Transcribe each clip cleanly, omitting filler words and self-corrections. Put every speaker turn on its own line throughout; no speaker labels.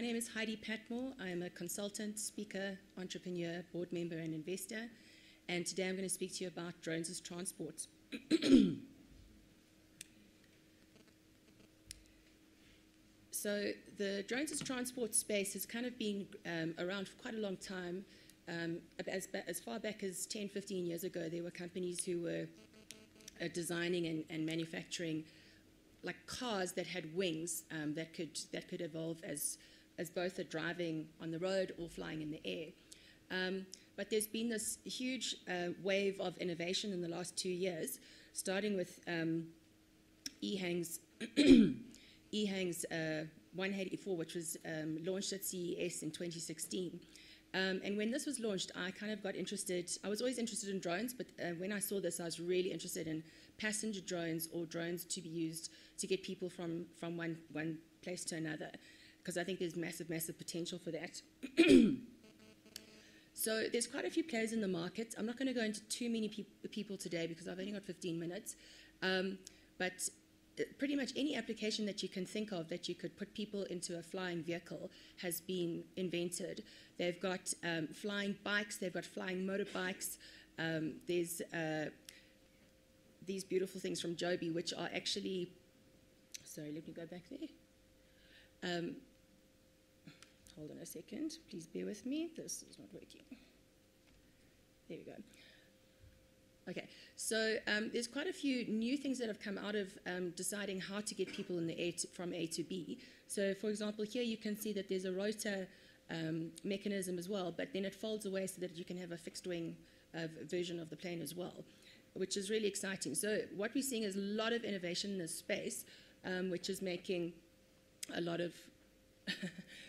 name is Heidi Patmore. I'm a consultant, speaker, entrepreneur, board member, and investor. And today I'm going to speak to you about drones as transport. So the drones as transport space has kind of been around for quite a long time. As far back as 10, 15 years ago, there were companies who were designing and manufacturing like cars that had wings that could evolve as both a driving on the road or flying in the air. But there's been this huge wave of innovation in the last 2 years, starting with EHang's 184, which was launched at CES in 2016. And when this was launched, I kind of got interested. I was always interested in drones, but when I saw this, I was really interested in passenger drones or drones to be used to get people from one place to another, because I think there's massive, massive potential for that. So there's quite a few players in the market. I'm not going to go into too many people today because I've only got 15 minutes. But pretty much any application that you can think of that you could put people into a flying vehicle has been invented. They've got flying bikes, they've got flying motorbikes. There's these beautiful things from Joby, which are actually, sorry, let me go back there. Hold on a second, please bear with me. This is not working. There we go. Okay, so there's quite a few new things that have come out of deciding how to get people in the air from A to B. So, for example, here you can see that there's a rotor mechanism as well, but then it folds away so that you can have a fixed wing version of the plane as well, which is really exciting. So what we're seeing is a lot of innovation in this space, which is making a lot of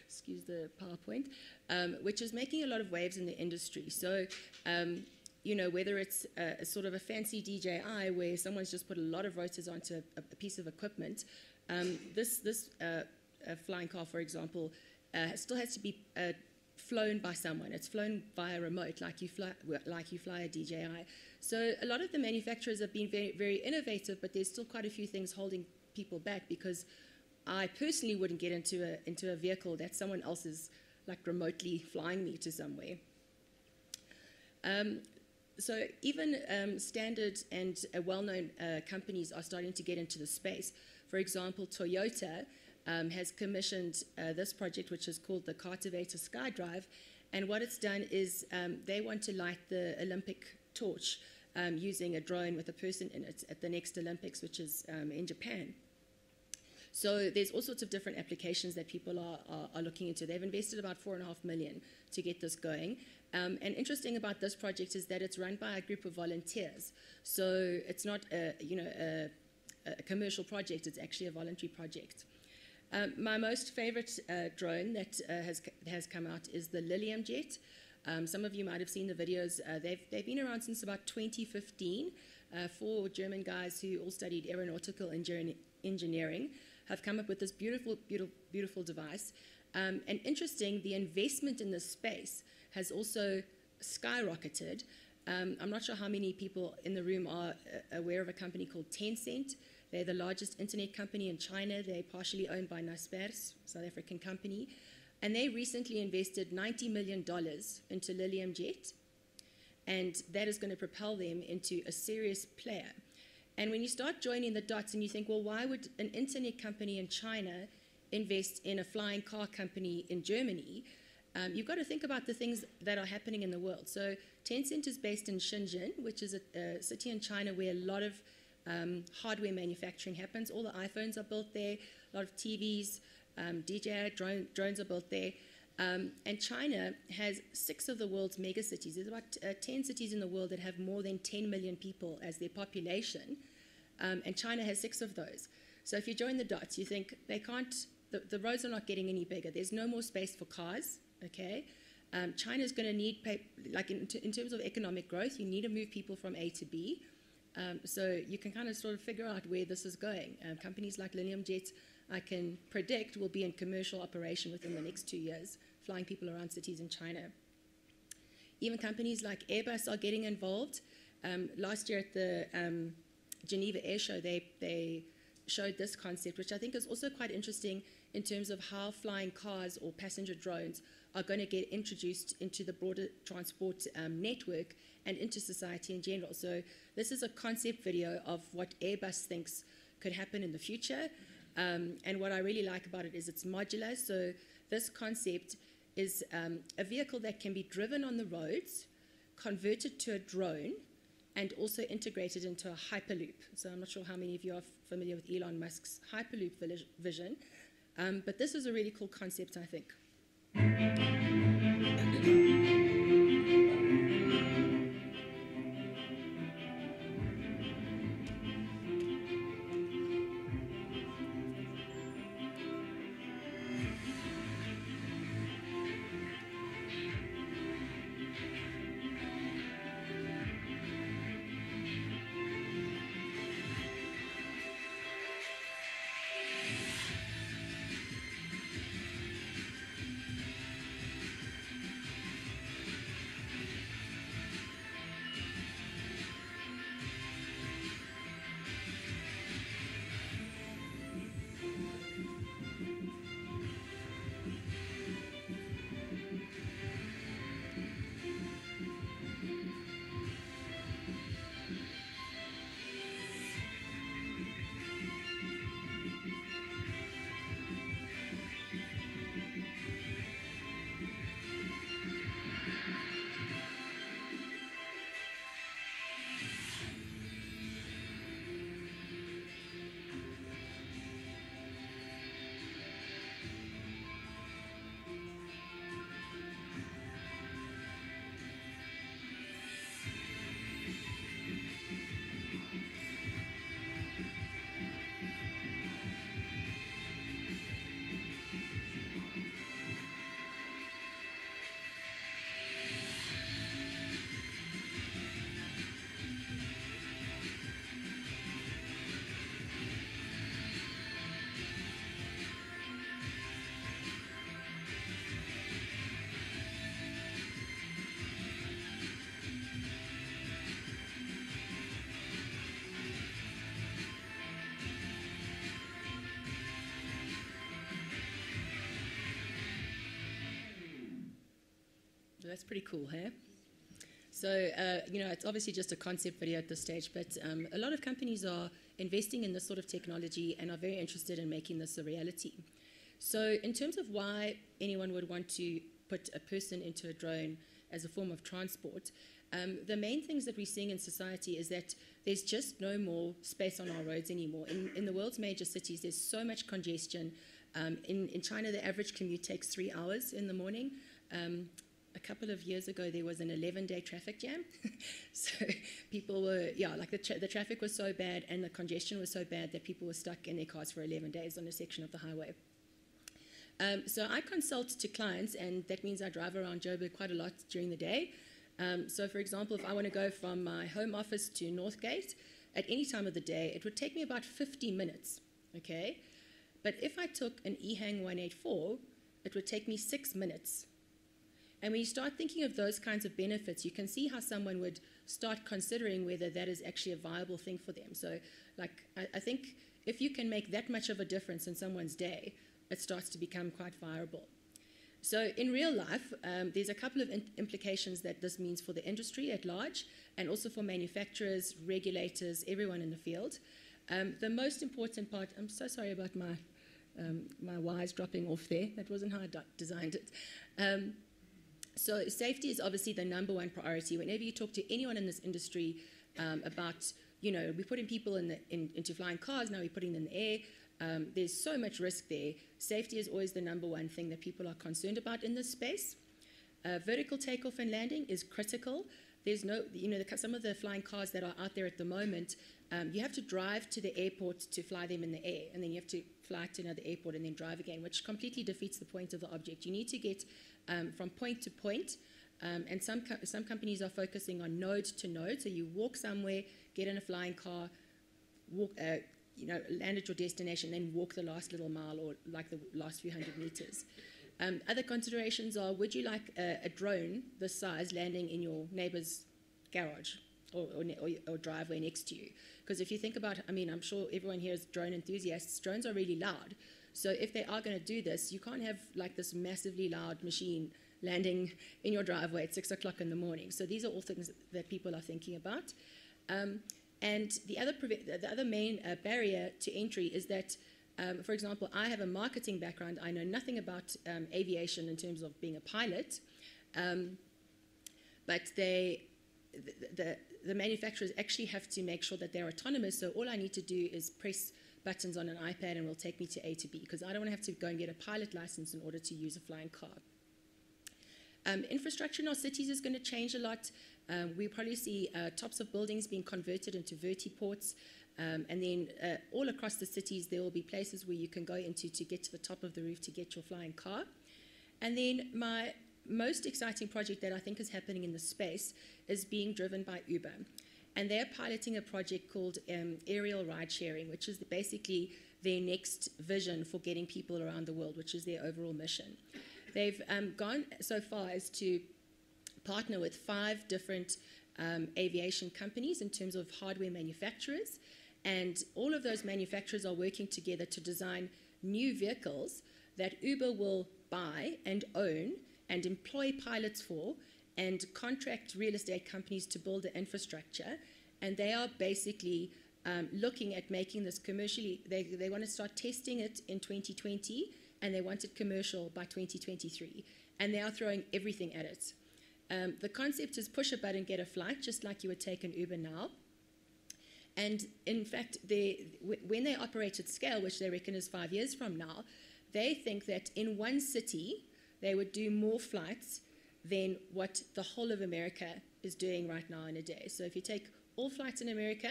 excuse the PowerPoint, which is making a lot of waves in the industry. So, you know, whether it's a sort of a fancy DJI where someone's just put a lot of rotors onto a piece of equipment, this flying car, for example, still has to be flown by someone. It's flown via remote, like you fly a DJI. So a lot of the manufacturers have been very, very innovative, but there's still quite a few things holding people back, because I personally wouldn't get into a vehicle that someone else is like remotely flying me to somewhere. So even standard and well-known companies are starting to get into the space. For example, Toyota has commissioned this project, which is called the Cartivator Skydrive, and what it's done is they want to light the Olympic torch using a drone with a person in it at the next Olympics, which is in Japan. So there's all sorts of different applications that people are looking into. They've invested about $4.5 million to get this going. And interesting about this project is that it's run by a group of volunteers. So it's not a commercial project, it's actually a voluntary project. My most favorite drone that has come out is the Lilium jet. Some of you might have seen the videos. They've been around since about 2015. 4 German guys who all studied aeronautical engineering have come up with this beautiful, beautiful, beautiful device. And interesting, the investment in this space has also skyrocketed. I'm not sure how many people in the room are aware of a company called Tencent. They're the largest internet company in China. They're partially owned by Naspers, South African company. And they recently invested $90 million into Lilium Jet. And that is going to propel them into a serious player. And when you start joining the dots and you think, well, why would an internet company in China invest in a flying car company in Germany? You've got to think about the things that are happening in the world. So Tencent is based in Shenzhen, which is a city in China where a lot of hardware manufacturing happens. All the iPhones are built there, a lot of TVs, DJI drones are built there. And China has 6 of the world's megacities. There's about 10 cities in the world that have more than 10 million people as their population, and China has 6 of those. So if you join the dots, you think they can't, the roads are not getting any bigger. There's no more space for cars, okay? China's going to need, like in terms of economic growth, you need to move people from A to B. So you can kind of sort of figure out where this is going. Companies like Lilium Jet, I can predict, will be in commercial operation within the next 2 years, flying people around cities in China. Even companies like Airbus are getting involved. Last year at the Geneva Air Show, they showed this concept, which I think is also quite interesting in terms of how flying cars or passenger drones are going to get introduced into the broader transport network and into society in general. So this is a concept video of what Airbus thinks could happen in the future. And what I really like about it is it's modular. So this concept is a vehicle that can be driven on the roads, converted to a drone, and also integrated into a hyperloop. So I'm not sure how many of you are familiar with Elon Musk's hyperloop vision, but this is a really cool concept, I think. That's pretty cool, hey? So, it's obviously just a concept video at this stage, but a lot of companies are investing in this sort of technology and are very interested in making this a reality. So in terms of why anyone would want to put a person into a drone as a form of transport, the main things that we're seeing in society is that there's just no more space on our roads anymore. In the world's major cities, there's so much congestion. In China, the average commute takes 3 hours in the morning. A couple of years ago, there was an 11-day traffic jam. So people were, the traffic was so bad and the congestion was so bad that people were stuck in their cars for 11 days on a section of the highway. So I consult to clients, and that means I drive around Joburg quite a lot during the day. So for example, if I want to go from my home office to Northgate at any time of the day, it would take me about 50 minutes, okay? But if I took an EHang 184, it would take me 6 minutes. And when you start thinking of those kinds of benefits, you can see how someone would start considering whether that is actually a viable thing for them. So I think if you can make that much of a difference in someone's day, it starts to become quite viable. So in real life, there's a couple of implications that this means for the industry at large, and also for manufacturers, regulators, everyone in the field. The most important part, I'm so sorry about my wires dropping off there. That wasn't how I designed it. So safety is obviously the #1 priority. Whenever you talk to anyone in this industry about, we're putting people into flying cars, now we're putting them in the air, there's so much risk there. Safety is always the #1 thing that people are concerned about in this space. Vertical takeoff and landing is critical. There's no, some of the flying cars that are out there at the moment, you have to drive to the airport to fly them in the air, and then you have to fly to another airport and then drive again, which completely defeats the point of the object. You need to get from point to point, and some companies are focusing on node to node. So you walk somewhere, get in a flying car, walk, land at your destination, then walk the last little mile or like the last few hundred meters. Other considerations are, would you like a drone this size landing in your neighbor's garage or driveway next to you? Because if you think about, I'm sure everyone here is drone enthusiasts, drones are really loud. So if they are going to do this, you can't have like this massively loud machine landing in your driveway at 6 o'clock in the morning. So these are all things that people are thinking about. And the other main barrier to entry is that, for example, I have a marketing background. I know nothing about aviation in terms of being a pilot, but the manufacturers actually have to make sure that they're autonomous. So all I need to do is press buttons on an iPad and it will take me to A to B, because I don't want to have to go and get a pilot license in order to use a flying car. Infrastructure in our cities is going to change a lot. We probably see tops of buildings being converted into vertiports, and then all across the cities there will be places where you can go into to get to the top of the roof to get your flying car. And then my most exciting project that I think is happening in the space is being driven by Uber. And they're piloting a project called aerial ride sharing, which is basically their next vision for getting people around the world, which is their overall mission. They've gone so far as to partner with 5 different aviation companies in terms of hardware manufacturers, and all of those manufacturers are working together to design new vehicles that Uber will buy and own and employ pilots for, and contract real estate companies to build the infrastructure. And they are basically looking at making this commercially. They want to start testing it in 2020, and they want it commercial by 2023. And they are throwing everything at it. The concept is push a button, get a flight, just like you would take an Uber now. And in fact, when they operate at scale, which they reckon is 5 years from now, they think that in one city, they would do more flights than what the whole of America is doing right now in a day. So if you take all flights in America,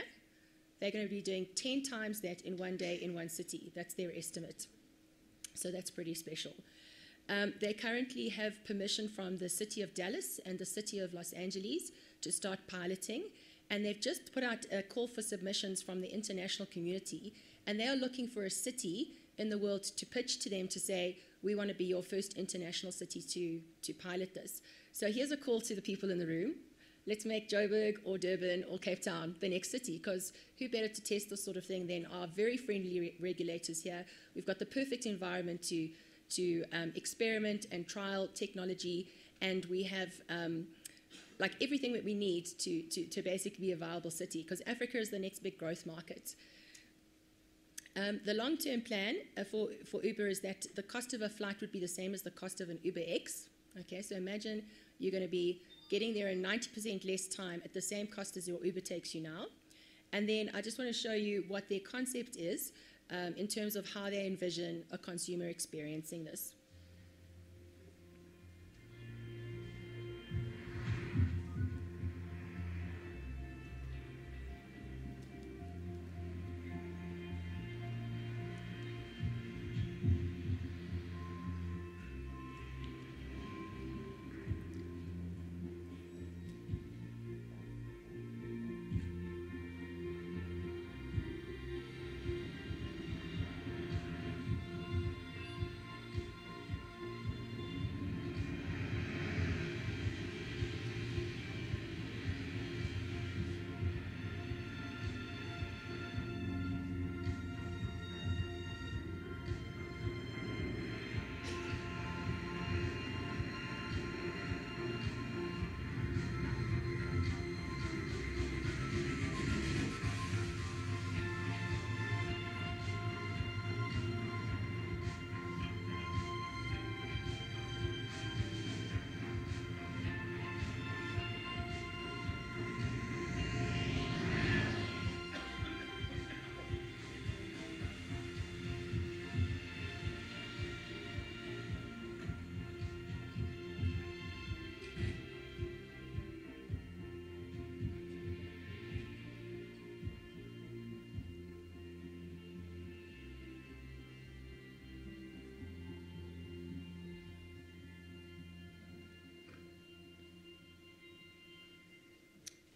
they're going to be doing 10 times that in one day in one city. That's their estimate. So that's pretty special. They currently have permission from the city of Dallas and the city of Los Angeles to start piloting. And they've just put out a call for submissions from the international community. And they are looking for a city in the world to pitch to them to say, we want to be your first international city to pilot this. So here's a call to the people in the room. Let's make Joburg or Durban or Cape Town the next city, because who better to test this sort of thing than our very friendly regulators here. We've got the perfect environment to experiment and trial technology, and we have like everything that we need to basically be a viable city, because Africa is the next big growth market. The long-term plan for Uber is that the cost of a flight would be the same as the cost of an UberX. Okay, so imagine you're going to be getting there in 90% less time at the same cost as your Uber takes you now. And then I just want to show you what their concept is in terms of how they envision a consumer experiencing this.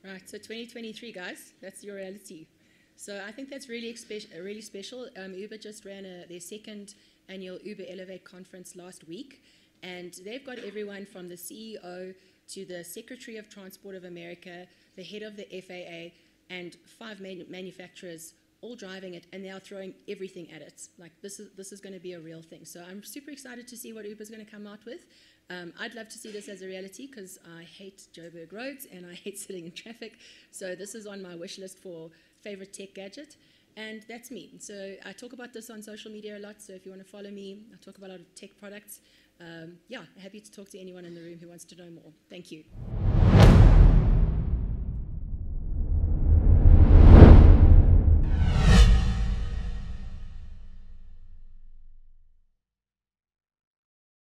Right, so 2023, guys, that's your reality. So I think that's really special. Uber just ran their second annual Uber Elevate conference last week, and they've got everyone from the CEO to the Secretary of Transport of America, the head of the FAA, and 5 manufacturers all driving it, and they are throwing everything at it. Like, this is going to be a real thing. So I'm super excited to see what Uber's going to come out with. I'd love to see this as a reality because I hate Joburg roads and I hate sitting in traffic. So this is on my wish list for favorite tech gadget. And that's me. So I talk about this on social media a lot. So if you want to follow me, I talk about a lot of tech products. Yeah, happy to talk to anyone in the room who wants to know more. Thank you.